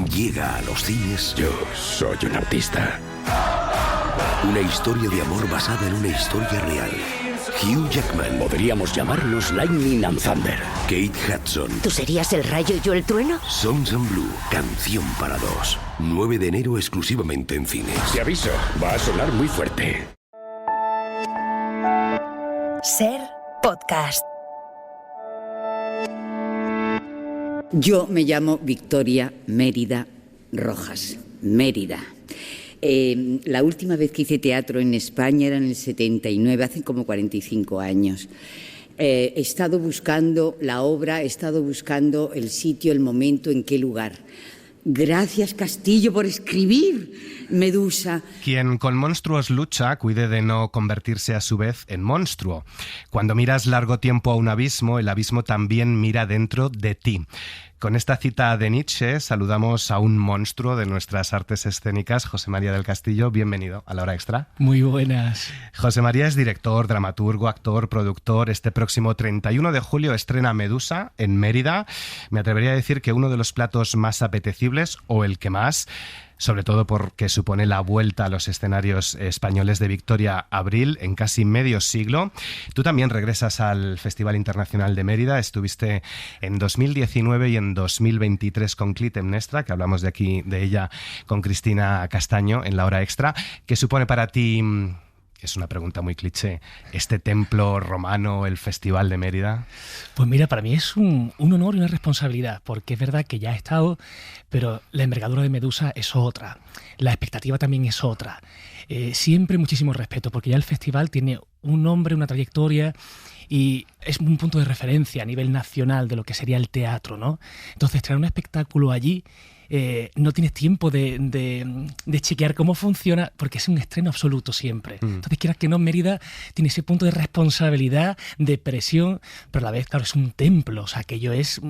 Llega a los cines. Yo soy un artista. Una historia de amor basada en una historia real. Hugh Jackman. Podríamos llamarnos Lightning and Thunder. Kate Hudson. ¿Tú serías el rayo y yo el trueno? Songs and Blue. Canción para dos. 9 de enero exclusivamente en cines. Te aviso, va a sonar muy fuerte. Ser Podcast. Yo me llamo Victoria Mérida Rojas. Mérida. La última vez que hice teatro en España era en el 79, hace como 45 años. He estado buscando la obra, he estado buscando el sitio, el momento, en qué lugar. Gracias, Castillo, por escribir, Medusa. Quien con monstruos lucha, cuide de no convertirse a su vez en monstruo. Cuando miras largo tiempo a un abismo, el abismo también mira dentro de ti. Con esta cita de Nietzsche saludamos a un monstruo de nuestras artes escénicas, José María del Castillo. Bienvenido a La Hora Extra. Muy buenas. José María es director, dramaturgo, actor, productor. Este próximo 31 de julio estrena Medusa en Mérida. Me atrevería a decir que uno de los platos más apetecibles, o el que más, sobre todo porque supone la vuelta a los escenarios españoles de Victoria Abril en casi medio siglo. Tú también regresas al Festival Internacional de Mérida. Estuviste en 2019 y en 2023 con Clitemnestra, que hablamos de ella con Cristina Castaño en La Hora Extra. ¿Qué supone para ti, es una pregunta muy cliché, este templo romano, el Festival de Mérida? Pues mira, para mí es un honor y una responsabilidad, porque es verdad que ya he estado, pero la envergadura de Medusa es otra, la expectativa también es otra. Siempre muchísimo respeto, porque ya el festival tiene un nombre, una trayectoria, y es un punto de referencia a nivel nacional de lo que sería el teatro, ¿no? Entonces, traer un espectáculo allí, no tienes tiempo de chequear cómo funciona, porque es un estreno absoluto siempre. Entonces, quieras que no, Mérida tiene ese punto de responsabilidad, de presión, pero a la vez, claro, es un templo. O sea, aquello es,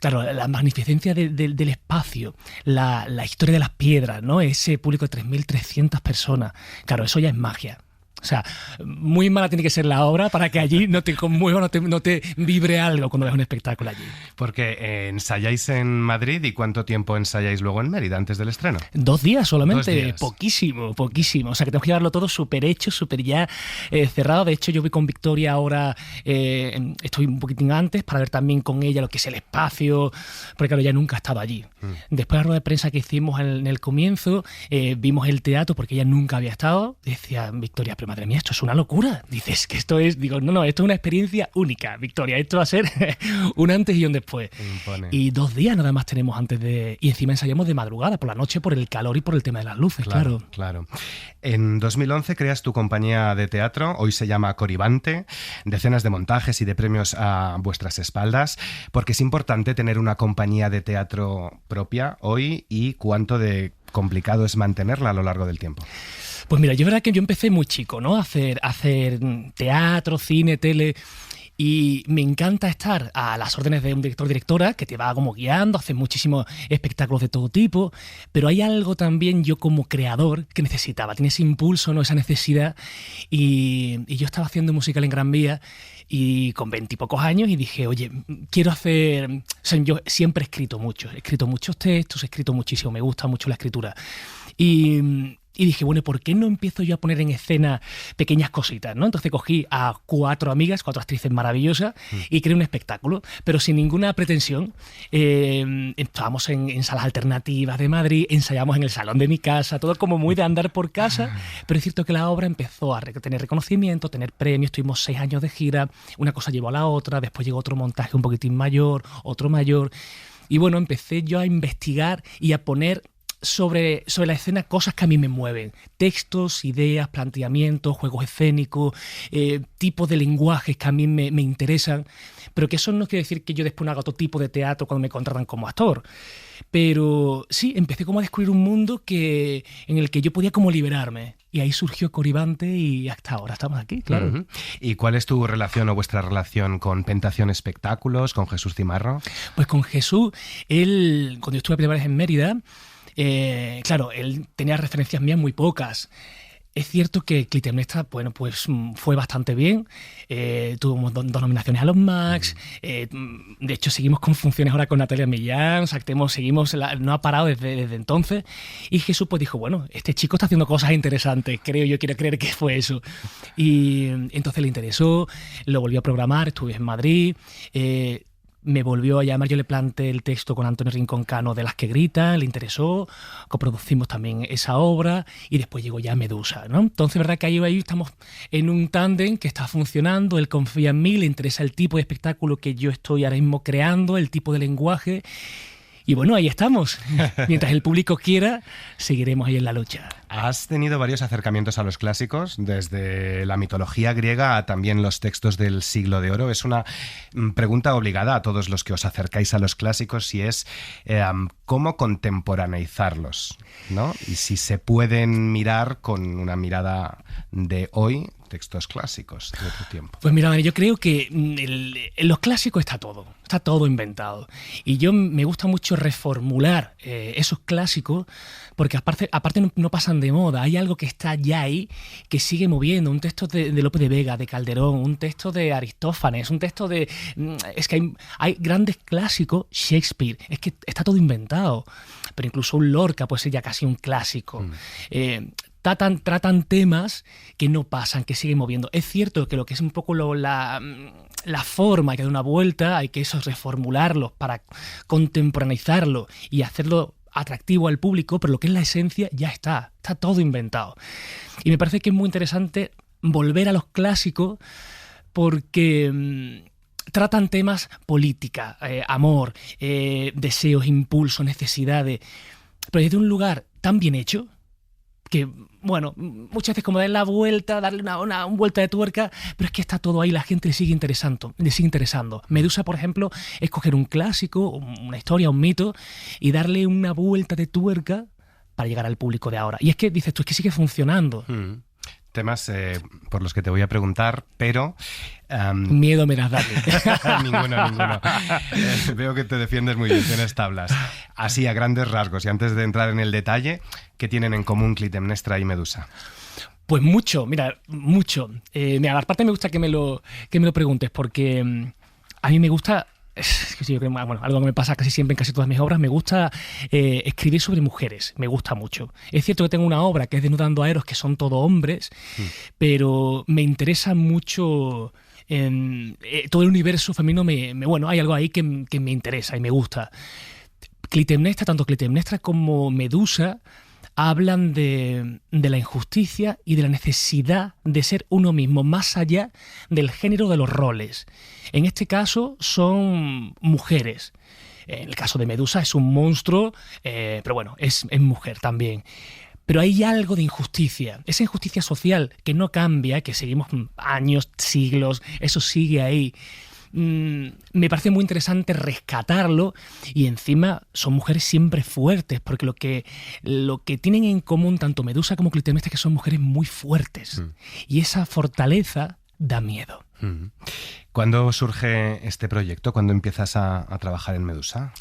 claro, la magnificencia del espacio, la historia de las piedras, ¿no? Ese público de 3.300 personas. Claro, eso ya es magia. O sea, muy mala tiene que ser la obra para que allí no te conmueva, no te vibre algo cuando ves un espectáculo allí. Porque ensayáis en Madrid, ¿y cuánto tiempo ensayáis luego en Mérida antes del estreno? 2 días solamente. 2 días. Poquísimo. O sea, que tengo que llevarlo todo súper hecho, súper ya cerrado. De hecho, yo voy con Victoria ahora, estoy un poquitín antes para ver también con ella lo que es el espacio, porque claro, ella nunca ha estado allí. Después de la rueda de prensa que hicimos en el comienzo, vimos el teatro porque ella nunca había estado. Decía Victoria, pero madre mía, esto es una locura. Dices que esto es... Digo, no, esto es una experiencia única, Victoria. Esto va a ser un antes y un después. Impone. Y 2 días nada más tenemos antes de... Y encima ensayamos de madrugada, por la noche, por el calor y por el tema de las luces, claro. Claro. En 2011 creas tu compañía de teatro, hoy se llama Coribante, decenas de montajes y de premios a vuestras espaldas, porque es importante tener una compañía de teatro propia hoy, y cuánto de complicado es mantenerla a lo largo del tiempo. Pues mira, yo verdad que yo empecé muy chico, ¿no? A hacer teatro, cine, tele, y me encanta estar a las órdenes de un director-directora que te va como guiando, hace muchísimos espectáculos de todo tipo, pero hay algo también yo como creador que necesitaba, tiene ese impulso, ¿no? Esa necesidad, y yo estaba haciendo musical en Gran Vía y con 20 y pocos años, y dije, oye, quiero hacer... O sea, yo siempre he escrito muchos textos, he escrito muchísimo, me gusta mucho la escritura, y dije, bueno, ¿por qué no empiezo yo a poner en escena pequeñas cositas, ¿no? Entonces cogí a 4 amigas, 4 actrices maravillosas, y creé un espectáculo, pero sin ninguna pretensión. Estábamos en salas alternativas de Madrid, ensayamos en el salón de mi casa, todo como muy de andar por casa, pero es cierto que la obra empezó a tener reconocimiento, tener premios, tuvimos 6 años de gira, una cosa llevó a la otra, después llegó otro montaje un poquitín mayor, otro mayor, y bueno, empecé yo a investigar y a poner sobre la escena cosas que a mí me mueven, textos, ideas, planteamientos, juegos escénicos, tipos de lenguajes que a mí me interesan, pero que eso no quiere decir que yo después no haga otro tipo de teatro cuando me contratan como actor. Pero sí, empecé como a descubrir un mundo en el que yo podía como liberarme. Y ahí surgió Coribante y hasta ahora estamos aquí, claro. Uh-huh. ¿Y cuál es tu relación o vuestra relación con Pentación Espectáculos, con Jesús Cimarro? Pues con Jesús, cuando yo estuve la primera vez en Mérida, claro, él tenía referencias mías muy pocas. Es cierto que Clitemnestra, bueno, pues fue bastante bien. Tuvimos dos nominaciones a los Max. De hecho, seguimos con funciones ahora con Natalia Millán. Seguimos, no ha parado desde entonces. Y Jesús pues dijo, bueno, este chico está haciendo cosas interesantes. Quiero creer que fue eso. Y entonces le interesó, lo volvió a programar, estuve en Madrid. Me volvió a llamar, yo le planteé el texto con Antonio Rincón Cano de Las que gritan, le interesó, coproducimos también esa obra y después llegó ya Medusa, ¿no? Entonces, verdad que ahí estamos en un tándem que está funcionando, él confía en mí, le interesa el tipo de espectáculo que yo estoy ahora mismo creando, el tipo de lenguaje. Y bueno, ahí estamos. Mientras el público quiera, seguiremos ahí en la lucha. Has tenido varios acercamientos a los clásicos, desde la mitología griega a también los textos del Siglo de Oro. Es una pregunta obligada a todos los que os acercáis a los clásicos y es cómo contemporaneizarlos, ¿no? Y si se pueden mirar con una mirada de hoy, textos clásicos de otro tiempo. Pues mira, yo creo que en los clásicos está todo inventado. Y yo me gusta mucho reformular esos clásicos porque aparte no pasan de moda. Hay algo que está ya ahí, que sigue moviendo. Un texto de Lope de Vega, de Calderón, un texto de Aristófanes, un texto de... Es que hay grandes clásicos, Shakespeare, es que está todo inventado. Pero incluso un Lorca puede ser ya casi un clásico. Tratan temas que no pasan, que siguen moviendo. Es cierto que lo que es un poco la forma, hay que dar una vuelta, hay que reformularlo para contemporaneizarlo y hacerlo atractivo al público, pero lo que es la esencia ya está todo inventado. Y me parece que es muy interesante volver a los clásicos porque tratan temas política, amor, deseos, impulsos, necesidades, pero desde un lugar tan bien hecho que, bueno, muchas veces como darle la vuelta, darle una vuelta de tuerca, pero es que está todo ahí, la gente le sigue interesando. Medusa, por ejemplo, es coger un clásico, una historia, un mito, y darle una vuelta de tuerca para llegar al público de ahora. Y es que, dices tú, es que sigue funcionando. Temas por los que te voy a preguntar, pero... Miedo me das, dale. Ninguno. Veo que te defiendes muy bien, tienes tablas. Así, a grandes rasgos, y antes de entrar en el detalle, ¿qué tienen en común Clitemnestra y Medusa? Pues mucho. Aparte me gusta que me lo preguntes, porque a mí me gusta... algo que me pasa casi siempre en casi todas mis obras, me gusta escribir sobre mujeres, me gusta mucho. Es cierto que tengo una obra que es Desnudando a Eros, que son todo hombres, pero me interesa mucho todo el universo femenino. Hay algo ahí que me interesa y me gusta. Tanto Clitemnestra como Medusa hablan de la injusticia y de la necesidad de ser uno mismo, más allá del género de los roles. En este caso son mujeres. En el caso de Medusa es un monstruo, pero bueno, es mujer también. Pero hay algo de injusticia, esa injusticia social que no cambia, que seguimos años, siglos, eso sigue ahí. Me parece muy interesante rescatarlo, y encima son mujeres siempre fuertes, porque lo que tienen en común tanto Medusa como Clitemnestra es que son mujeres muy fuertes, y esa fortaleza da miedo. ¿Cuándo surge este proyecto? ¿Cuándo empiezas a trabajar en Medusa?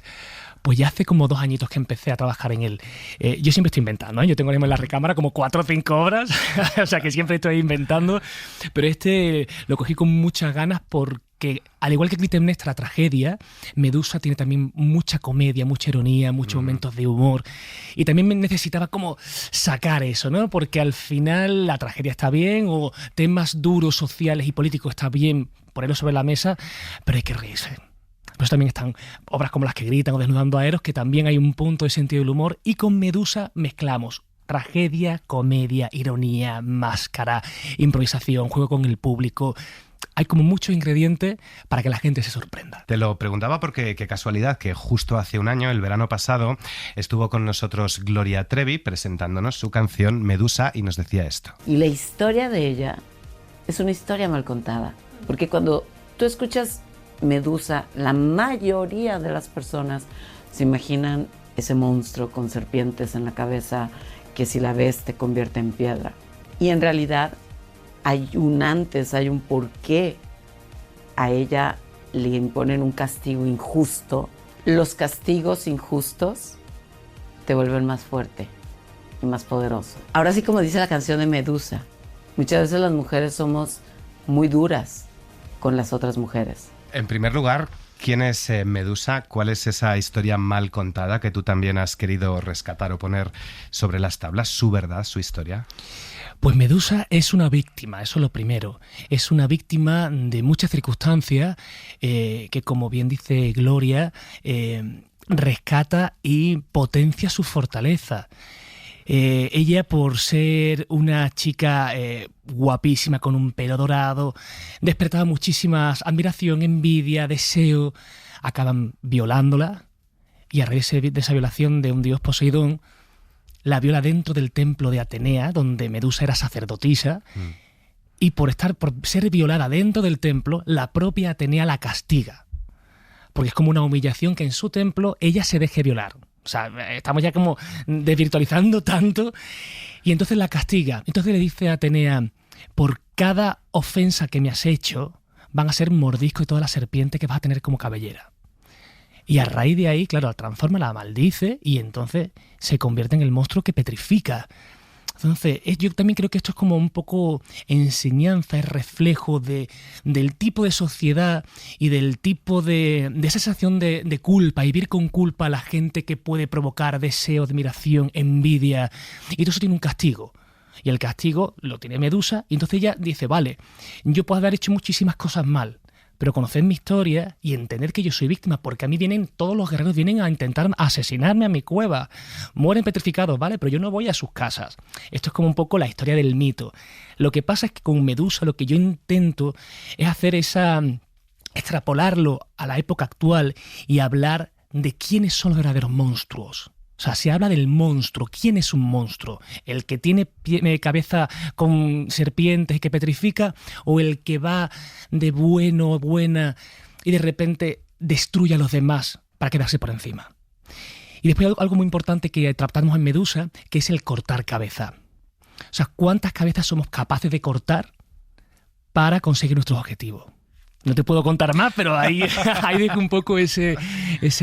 Pues ya hace como 2 añitos que empecé a trabajar en él. Yo siempre estoy inventando, ¿eh? Yo tengo ahora mismo en la recámara como 4 o 5 obras, o sea que siempre estoy inventando, pero este lo cogí con muchas ganas porque, al igual que Clitemnestra, tragedia, Medusa tiene también mucha comedia, mucha ironía, muchos momentos de humor, y también me necesitaba como sacar eso, ¿no? Porque al final la tragedia está bien, o temas duros, sociales y políticos está bien ponerlos sobre la mesa, pero hay que reírse. Por eso también están obras como Las que gritan o Desnudando a Eros, que también hay un punto de sentido del humor, y con Medusa mezclamos tragedia, comedia, ironía, máscara, improvisación, juego con el público. Hay como muchos ingredientes para que la gente se sorprenda. Te lo preguntaba porque qué casualidad que justo hace un año, el verano pasado, estuvo con nosotros Gloria Trevi presentándonos su canción Medusa y nos decía esto. Y la historia de ella es una historia mal contada, porque cuando tú escuchas Medusa, la mayoría de las personas se imaginan ese monstruo con serpientes en la cabeza que si la ves te convierte en piedra. Y en realidad hay un antes, hay un porqué. A ella le imponen un castigo injusto. Los castigos injustos te vuelven más fuerte. y más poderoso. Ahora sí, como dice la canción de Medusa, muchas veces las mujeres somos muy duras con las otras mujeres. En primer lugar, ¿quién es Medusa? ¿Cuál es esa historia mal contada que tú también has querido rescatar o poner sobre las tablas? ¿Su verdad, su historia? Pues Medusa es una víctima, eso es lo primero. Es una víctima de muchas circunstancias que, como bien dice Gloria, rescata y potencia su fortaleza. Ella, por ser una chica guapísima, con un pelo dorado, despertaba muchísima admiración, envidia, deseo. Acaban violándola y a raíz de esa violación de un dios Poseidón, la viola dentro del templo de Atenea, donde Medusa era sacerdotisa, y por ser violada dentro del templo, la propia Atenea la castiga. Porque es como una humillación que en su templo ella se deje violar. O sea, estamos ya como desvirtualizando tanto. Y entonces la castiga. Entonces le dice a Atenea, por cada ofensa que me has hecho, van a ser mordisco y toda la serpiente que vas a tener como cabellera. Y a raíz de ahí, claro, la transforma, la maldice y entonces se convierte en el monstruo que petrifica. Entonces, yo también creo que esto es como un poco enseñanza, es reflejo del tipo de sociedad y del tipo de esa sensación de culpa, y vivir con culpa a la gente que puede provocar deseo, admiración, envidia. Y todo eso tiene un castigo. Y el castigo lo tiene Medusa, y entonces ella dice, vale, yo puedo haber hecho muchísimas cosas mal, pero conocer mi historia y entender que yo soy víctima, porque a mí todos los guerreros vienen a intentar asesinarme a mi cueva, mueren petrificados, ¿vale? Pero yo no voy a sus casas. Esto es como un poco la historia del mito. Lo que pasa es que con Medusa lo que yo intento es hacer extrapolarlo a la época actual y hablar de quiénes son los verdaderos monstruos. O sea, se habla del monstruo. ¿Quién es un monstruo? ¿El que tiene cabeza con serpientes y que petrifica? ¿O el que va de bueno o buena y de repente destruye a los demás para quedarse por encima? Y después algo muy importante que tratamos en Medusa, que es el cortar cabeza. O sea, ¿cuántas cabezas somos capaces de cortar para conseguir nuestros objetivos? No te puedo contar más, pero ahí dejo un poco ese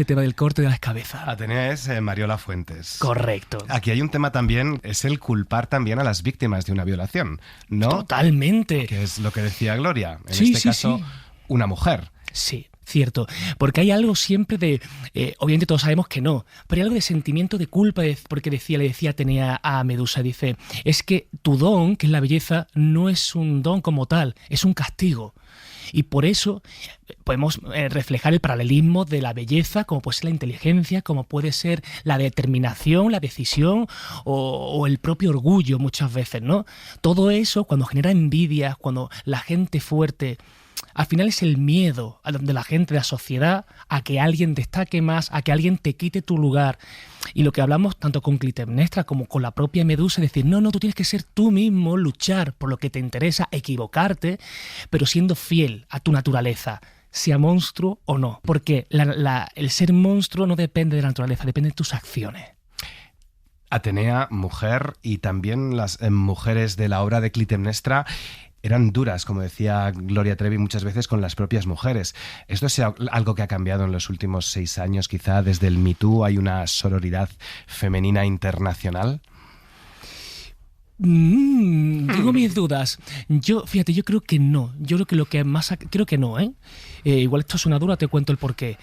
tema del corte de las cabezas. Atenea es Mariola Fuentes. Correcto. Aquí hay un tema también, es el culpar también a las víctimas de una violación, ¿no? Totalmente. Que es lo que decía Gloria. En Sí, este sí, caso, sí. una mujer. Sí, cierto. Porque hay algo siempre de... obviamente todos sabemos que no, pero hay algo de sentimiento de culpa, porque le decía Atenea a Medusa, dice, es que tu don, que es la belleza, no es un don como tal, es un castigo. Y por eso podemos reflejar el paralelismo de la belleza, como puede ser la inteligencia, como puede ser la determinación, la decisión o el propio orgullo muchas veces, ¿no? Todo eso, cuando genera envidia, cuando la gente fuerte... Al final es el miedo de la gente, de la sociedad, a que alguien destaque más, a que alguien te quite tu lugar. Y lo que hablamos tanto con Clitemnestra como con la propia Medusa, es decir, no, tú tienes que ser tú mismo, luchar por lo que te interesa, equivocarte, pero siendo fiel a tu naturaleza, sea monstruo o no. Porque el ser monstruo no depende de la naturaleza, depende de tus acciones. Atenea, mujer, y también las mujeres de la obra de Clitemnestra eran duras, como decía Gloria Trevi muchas veces, con las propias mujeres. ¿Esto es algo que ha cambiado en los últimos 6 años? Quizá desde el Me Too hay una sororidad femenina internacional. Tengo mis dudas. Yo creo que no. Yo creo que lo que más... Creo que no, ¿eh? Igual esto es una dura, te cuento el porqué.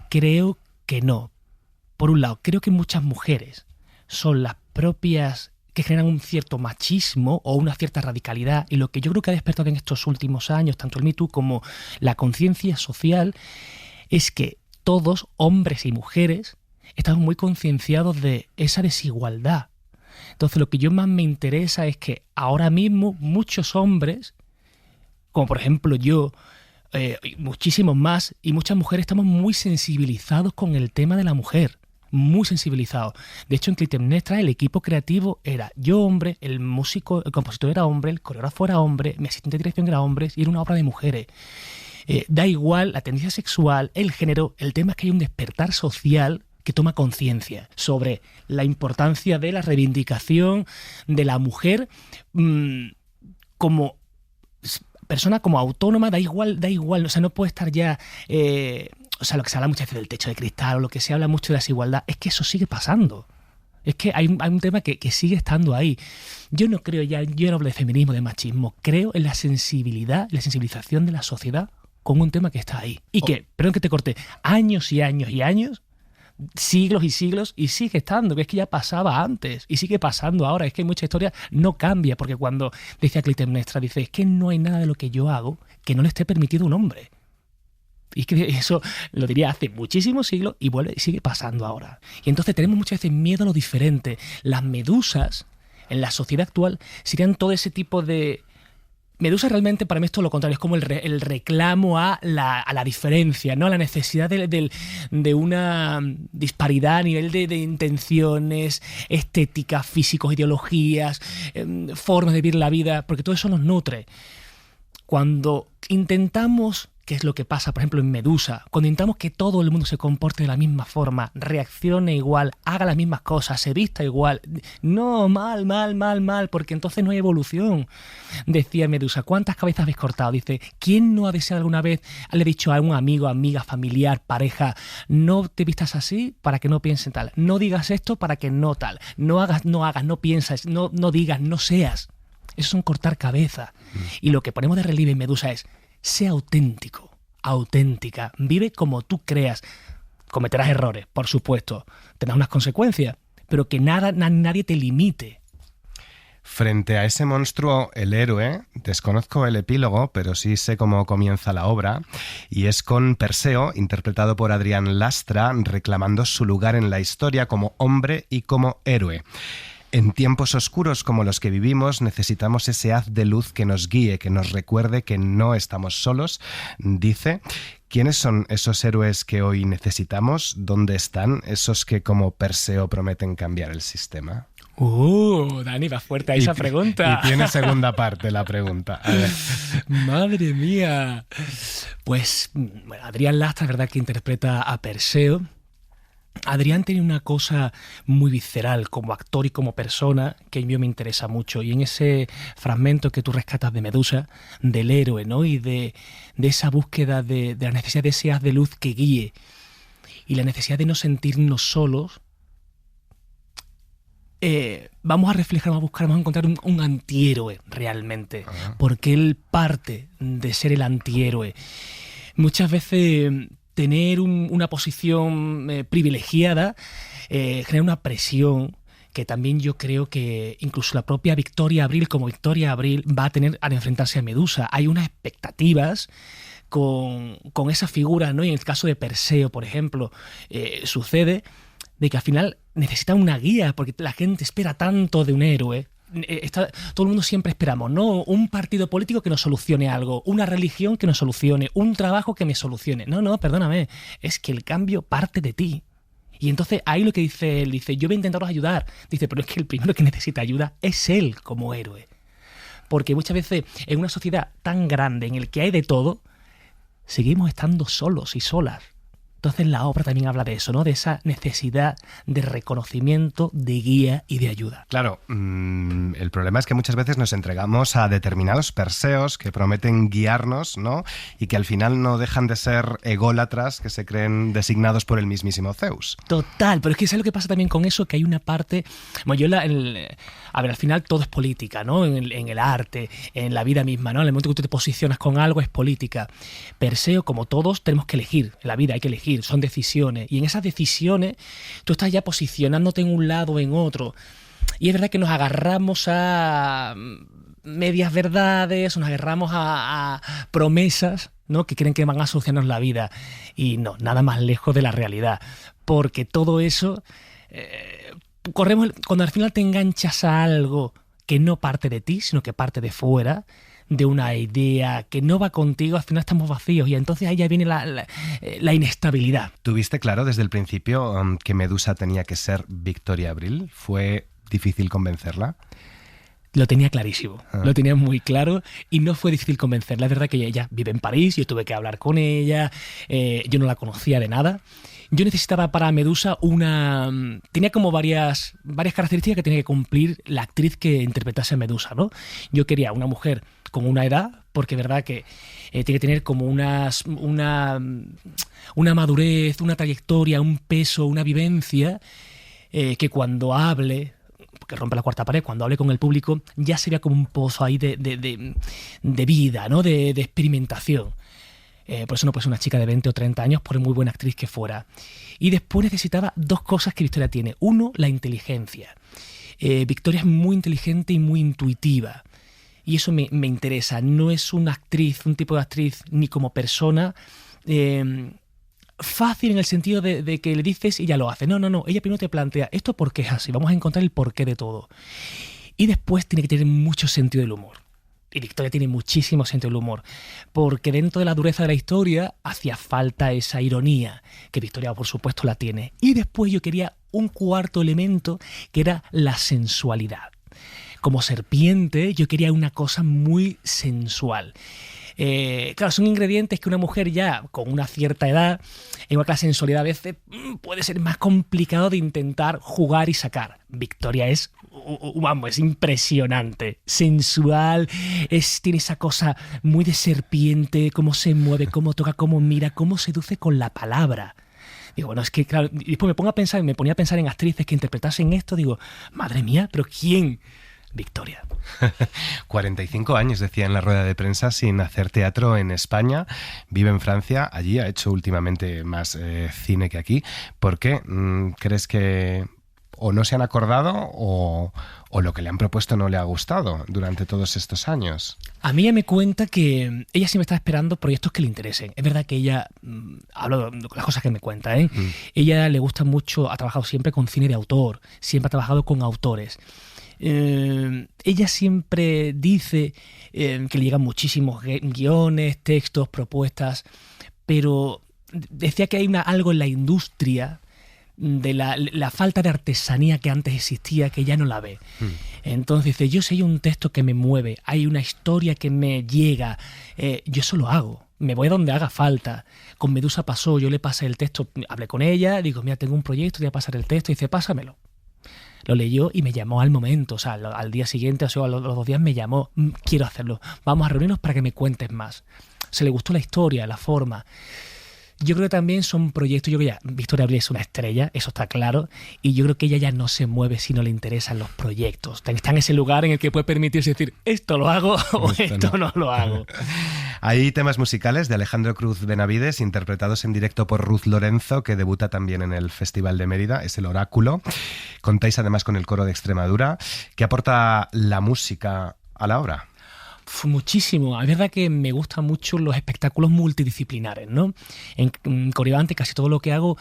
Creo que no. Por un lado, creo que muchas mujeres son las propias que generan un cierto machismo o una cierta radicalidad, y lo que yo creo que ha despertado en estos últimos años, tanto el Me Too como la conciencia social, es que todos, hombres y mujeres, estamos muy concienciados de esa desigualdad. Entonces lo que yo más me interesa es que ahora mismo muchos hombres, como por ejemplo yo, muchísimos más, y muchas mujeres, estamos muy sensibilizados con el tema de la mujer. Muy sensibilizado. De hecho, en Clitemnestra el equipo creativo era yo hombre, el músico, el compositor era hombre, el coreógrafo era hombre, mi asistente de dirección era hombre, y era una obra de mujeres. Da igual la tendencia sexual, el género, el tema es que hay un despertar social que toma conciencia sobre la importancia de la reivindicación de la mujer como persona, como autónoma, da igual, o sea, no puede estar ya... O sea, lo que se habla muchas veces del techo de cristal o lo que se habla mucho de desigualdad, es que eso sigue pasando. Es que hay un tema que sigue estando ahí. Yo no hablo de feminismo, de machismo. Creo en la sensibilidad, la sensibilización de la sociedad con un tema que está ahí. Y que, perdón que te corté, años y años y años, siglos y siglos, y sigue estando, que es que ya pasaba antes y sigue pasando ahora. Es que mucha historia no cambia, porque cuando decía Clitemnestra, dice, es que no hay nada de lo que yo hago que no le esté permitido a un hombre. Y es que eso lo diría hace muchísimos siglos y sigue pasando ahora. Y entonces tenemos muchas veces miedo a lo diferente. Las medusas en la sociedad actual serían todo ese tipo de... Medusa realmente para mí es todo lo contrario, es como el reclamo a la diferencia, ¿no? A la necesidad de una disparidad a nivel de intenciones, estéticas, físicos, ideologías, formas de vivir la vida, porque todo eso nos nutre. Cuando intentamos, que es lo que pasa, por ejemplo, en Medusa, cuando intentamos que todo el mundo se comporte de la misma forma, reaccione igual, haga las mismas cosas, se vista igual, no, mal, porque entonces no hay evolución. Decía Medusa, ¿cuántas cabezas habéis cortado? Dice, ¿quién no ha deseado alguna vez, le ha dicho a un amigo, amiga, familiar, pareja, no te vistas así para que no piensen tal, no digas esto para que no tal, no hagas, no piensas, no digas, no seas? Eso es un cortar cabeza. Y lo que ponemos de relieve en Medusa es, sé auténtico, auténtica, vive como tú creas. Cometerás errores, por supuesto, tendrás unas consecuencias, pero que nadie te limite. Frente a ese monstruo, el héroe, desconozco el epílogo, pero sí sé cómo comienza la obra, y es con Perseo, interpretado por Adrián Lastra, reclamando su lugar en la historia como hombre y como héroe. En tiempos oscuros como los que vivimos necesitamos ese haz de luz que nos guíe, que nos recuerde que no estamos solos, dice. ¿Quiénes son esos héroes que hoy necesitamos? ¿Dónde están esos que como Perseo prometen cambiar el sistema? Dani, va fuerte a esa pregunta. Y tiene segunda parte la pregunta. A ver. Madre mía. Pues bueno, Adrián Lastra, es verdad que interpreta a Perseo. Adrián tiene una cosa muy visceral como actor y como persona que a mí me interesa mucho, y en ese fragmento que tú rescatas de Medusa, del héroe, ¿no? Y de esa búsqueda de la necesidad de ese haz de luz que guíe y la necesidad de no sentirnos solos, vamos a reflejar, vamos a encontrar un antihéroe realmente, porque él parte de ser el antihéroe. Muchas veces tener una posición privilegiada genera una presión que también yo creo que incluso la propia Victoria Abril, como Victoria Abril, va a tener al enfrentarse a Medusa. Hay unas expectativas con esa figura, ¿no? Y en el caso de Perseo, por ejemplo, sucede de que al final necesita una guía, porque la gente espera tanto de un héroe. Todo el mundo siempre esperamos, ¿no? Un partido político que nos solucione algo, una religión que nos solucione, un trabajo que me solucione. No, perdóname, es que el cambio parte de ti. Y entonces ahí lo que dice él, dice, yo voy a intentaros ayudar. Dice, pero es que el primero que necesita ayuda es él como héroe. Porque muchas veces en una sociedad tan grande en el que hay de todo, seguimos estando solos y solas. Entonces la obra también habla de eso, ¿no? De esa necesidad de reconocimiento, de guía y de ayuda. Claro, el problema es que muchas veces nos entregamos a determinados perseos que prometen guiarnos, ¿no? Y que al final no dejan de ser ególatras que se creen designados por el mismísimo Zeus. Total, pero es que ¿sabes lo que pasa también con eso? Que hay una parte... Bueno, a ver, al final todo es política, ¿no? En el arte, en la vida misma, ¿no? En el momento que tú te posicionas con algo es política. Perseo, como todos, tenemos que elegir. En la vida hay que elegir. Son decisiones, y en esas decisiones tú estás ya posicionándote en un lado o en otro, y es verdad que nos agarramos a medias verdades, nos agarramos a promesas, ¿no? Que creen que van a solucionarnos la vida, y no, nada más lejos de la realidad, porque todo eso cuando al final te enganchas a algo que no parte de ti, sino que parte de fuera, de una idea que no va contigo, al final estamos vacíos, y entonces ahí ya viene la inestabilidad. ¿Tuviste claro desde el principio que Medusa tenía que ser Victoria Abril? ¿Fue difícil convencerla? Lo tenía clarísimo, lo tenía muy claro, y no fue difícil convencerla. Es verdad que ella vive en París, yo tuve que hablar con ella, yo no la conocía de nada. Yo necesitaba para Medusa tenía como varias características que tenía que cumplir la actriz que interpretase a Medusa, ¿no? Yo quería una mujer con una edad, porque es verdad que tiene que tener como una madurez, una trayectoria, un peso, una vivencia que cuando hable, que rompe la cuarta pared, cuando hable con el público, ya sería como un pozo ahí de vida, ¿no? De experimentación. Por eso no puede ser una chica de 20 o 30 años, por muy buena actriz que fuera. Y después necesitaba dos cosas que Victoria tiene. Uno, la inteligencia. Victoria es muy inteligente y muy intuitiva. Y eso me interesa. No es una actriz, un tipo de actriz, ni como persona, fácil en el sentido de que le dices y ya lo hace. No. Ella primero te plantea, ¿esto por qué es así? Vamos a encontrar el porqué de todo. Y después tiene que tener mucho sentido del humor. Y Victoria tiene muchísimo sentido del humor, porque dentro de la dureza de la historia hacía falta esa ironía, que Victoria por supuesto la tiene. Y después yo quería un cuarto elemento, que era la sensualidad. Como serpiente yo quería una cosa muy sensual. Claro, son ingredientes que una mujer ya con una cierta edad, igual que la sensualidad a veces puede ser más complicado de intentar jugar y sacar. Victoria es impresionante, sensual, tiene esa cosa muy de serpiente, cómo se mueve, cómo toca, cómo mira, cómo seduce con la palabra. Digo, bueno, es que claro, y después me ponía a pensar en actrices que interpretasen esto, digo, madre mía, ¿pero quién? Victoria. 45 años, decía en la rueda de prensa, sin hacer teatro en España. Vive en Francia. Allí ha hecho últimamente más cine que aquí. ¿Por qué? ¿Crees que o no se han acordado o lo que le han propuesto no le ha gustado durante todos estos años? A mí ella me cuenta que ella siempre está esperando proyectos que le interesen. Es verdad que ella, hablo de las cosas que me cuenta, ella le gusta mucho, ha trabajado siempre con cine de autor, siempre ha trabajado con autores. Ella siempre dice que le llegan muchísimos guiones, textos, propuestas, pero decía que hay algo en la industria de la falta de artesanía que antes existía, que ya no la ve. Entonces dice, yo si hay un texto que me mueve, hay una historia que me llega, yo eso lo hago. Me voy a donde haga falta. Con Medusa pasó, yo le pasé el texto, hablé con ella, digo, mira, tengo un proyecto, te voy a pasar el texto, y dice, pásamelo. Lo leyó y me llamó al momento, o sea, al día siguiente, o sea, a los 2 días me llamó, quiero hacerlo, vamos a reunirnos para que me cuentes más. Se le gustó la historia, la forma. Yo creo que también son proyectos, yo creo que ya Victoria Abril es una estrella, eso está claro, y yo creo que ella ya no se mueve si no le interesan los proyectos. Está en ese lugar en el que puede permitirse decir, esto lo hago o esto no lo hago. Hay temas musicales de Alejandro Cruz Benavides, interpretados en directo por Ruth Lorenzo, que debuta también en el Festival de Mérida, es El Oráculo. Contáis además con el coro de Extremadura. ¿Qué aporta la música a la obra? Muchísimo. Es verdad que me gustan mucho los espectáculos multidisciplinares, ¿no? En Coribante casi todo lo que hago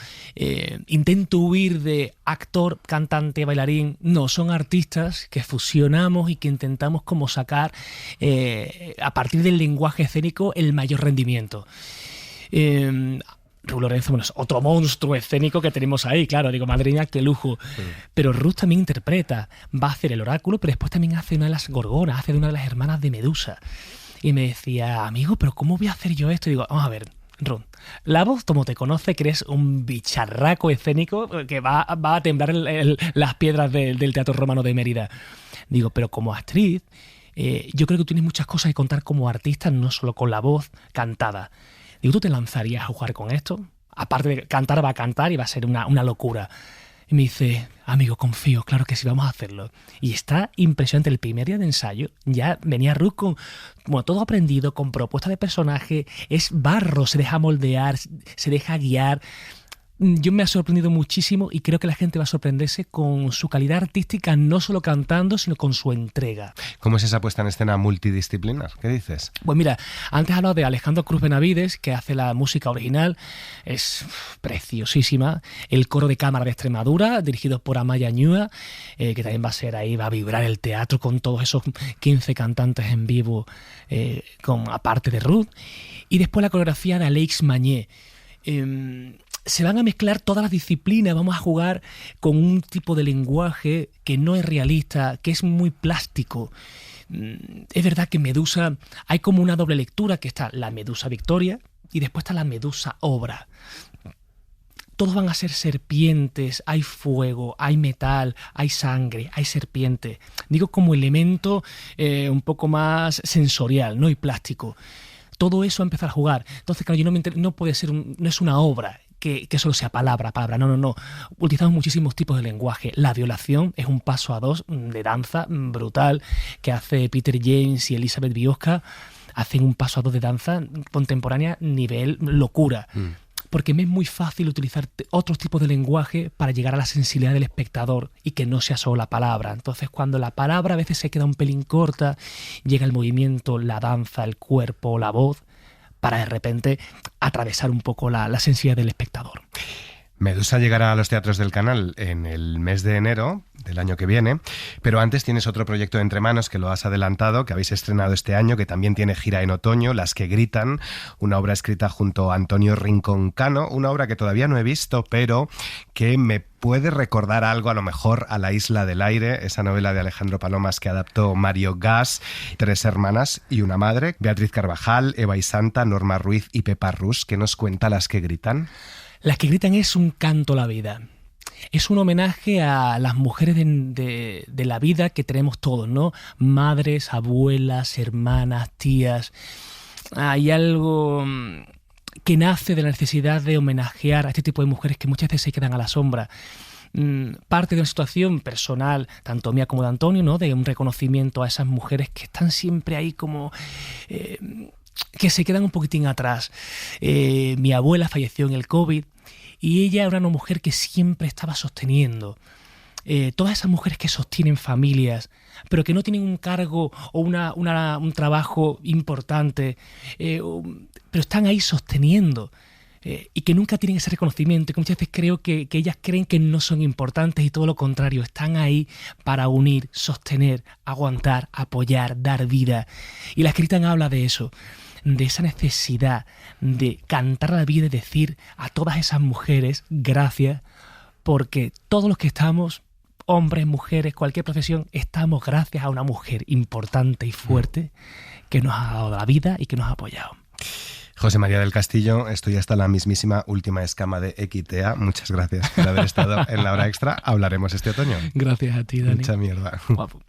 intento huir de actor, cantante, bailarín. No, son artistas que fusionamos y que intentamos como sacar a partir del lenguaje escénico el mayor rendimiento. Ruth Lorenzo, bueno, es otro monstruo escénico que tenemos ahí, claro, digo, madre mía, qué lujo. Sí. Pero Ruth también interpreta, va a hacer el oráculo, pero después también hace una de las gorgonas, hace de una de las hermanas de Medusa. Y me decía, amigo, ¿pero cómo voy a hacer yo esto? Y digo, vamos a ver, Ruth, la voz, como te conoce, que eres un bicharraco escénico que va a temblar las piedras del Teatro Romano de Mérida. Digo, pero como actriz, yo creo que tú tienes muchas cosas que contar como artista, no solo con la voz cantada. Digo, ¿tú te lanzarías a jugar con esto? Aparte de cantar, va a cantar y va a ser una locura. Y me dice, amigo, confío, claro que sí, vamos a hacerlo. Y está impresionante. El primer día de ensayo ya venía Ruth con todo aprendido, con propuesta de personaje, es barro, se deja moldear, se deja guiar. Yo me ha sorprendido muchísimo y creo que la gente va a sorprenderse con su calidad artística, no solo cantando, sino con su entrega. ¿Cómo es esa puesta en escena multidisciplinar? ¿Qué dices? Pues mira, antes he hablado de Alejandro Cruz Benavides, que hace la música original, es preciosísima. El coro de cámara de Extremadura, dirigido por Amaya Ñúa, que también va a ser ahí, va a vibrar el teatro con todos esos 15 cantantes en vivo, aparte de Ruth. Y después la coreografía de Aleix Mañé. Se van a mezclar todas las disciplinas, vamos a jugar con un tipo de lenguaje que no es realista, que es muy plástico. Es verdad que Medusa, hay como una doble lectura, que está la Medusa Victoria y después está la Medusa Obra. Todos van a ser serpientes, hay fuego, hay metal, hay sangre, hay serpiente. Digo como elemento un poco más sensorial, ¿no? Y plástico. Todo eso va a empezar a jugar. Entonces, claro, no puede ser no es una obra. que solo sea palabra. No. Utilizamos muchísimos tipos de lenguaje. La violación es un paso a dos de danza brutal que hace Peter James y Elizabeth Biosca. Hacen un paso a dos de danza contemporánea nivel locura. Porque me es muy fácil utilizar otros tipos de lenguaje para llegar a la sensibilidad del espectador y que no sea solo la palabra. Entonces, cuando la palabra a veces se queda un pelín corta, llega el movimiento, la danza, el cuerpo, la voz, para de repente atravesar un poco la sensibilidad del espectador. Medusa llegará a los teatros del Canal en el mes de enero del año que viene, pero antes tienes otro proyecto entre manos que lo has adelantado, que habéis estrenado este año, que también tiene gira en otoño, Las que gritan, una obra escrita junto a Antonio Rincón Cano, una obra que todavía no he visto, pero que me puede recordar algo a lo mejor a La isla del aire, esa novela de Alejandro Palomas que adaptó Mario Gas, 3 hermanas y una madre, Beatriz Carvajal, Eva y Santa, Norma Ruiz y Pepa Rus, que nos cuenta Las que gritan. Las que gritan es un canto a la vida. Es un homenaje a las mujeres de la vida que tenemos todos, ¿no? Madres, abuelas, hermanas, tías. Hay algo que nace de la necesidad de homenajear a este tipo de mujeres que muchas veces se quedan a la sombra. Parte de una situación personal, tanto mía como de Antonio, ¿no? De un reconocimiento a esas mujeres que están siempre ahí como... que se quedan un poquitín atrás. Mi abuela falleció en el COVID y ella era una mujer que siempre estaba sosteniendo. Todas esas mujeres que sostienen familias, pero que no tienen un cargo o un trabajo importante, pero están ahí sosteniendo. Y que nunca tienen ese reconocimiento, y que muchas veces creo que ellas creen que no son importantes y todo lo contrario, están ahí para unir, sostener, aguantar, apoyar, dar vida. Y La escrita habla de eso, de esa necesidad de cantar la vida y decir a todas esas mujeres gracias, porque todos los que estamos, hombres, mujeres, cualquier profesión, estamos gracias a una mujer importante y fuerte que nos ha dado la vida y que nos ha apoyado. José María del Castillo, estoy hasta la mismísima última escama de Equitea. Muchas gracias por haber estado en La Hora Extra. Hablaremos este otoño. Gracias a ti, Dani. Mucha mierda. Guapo.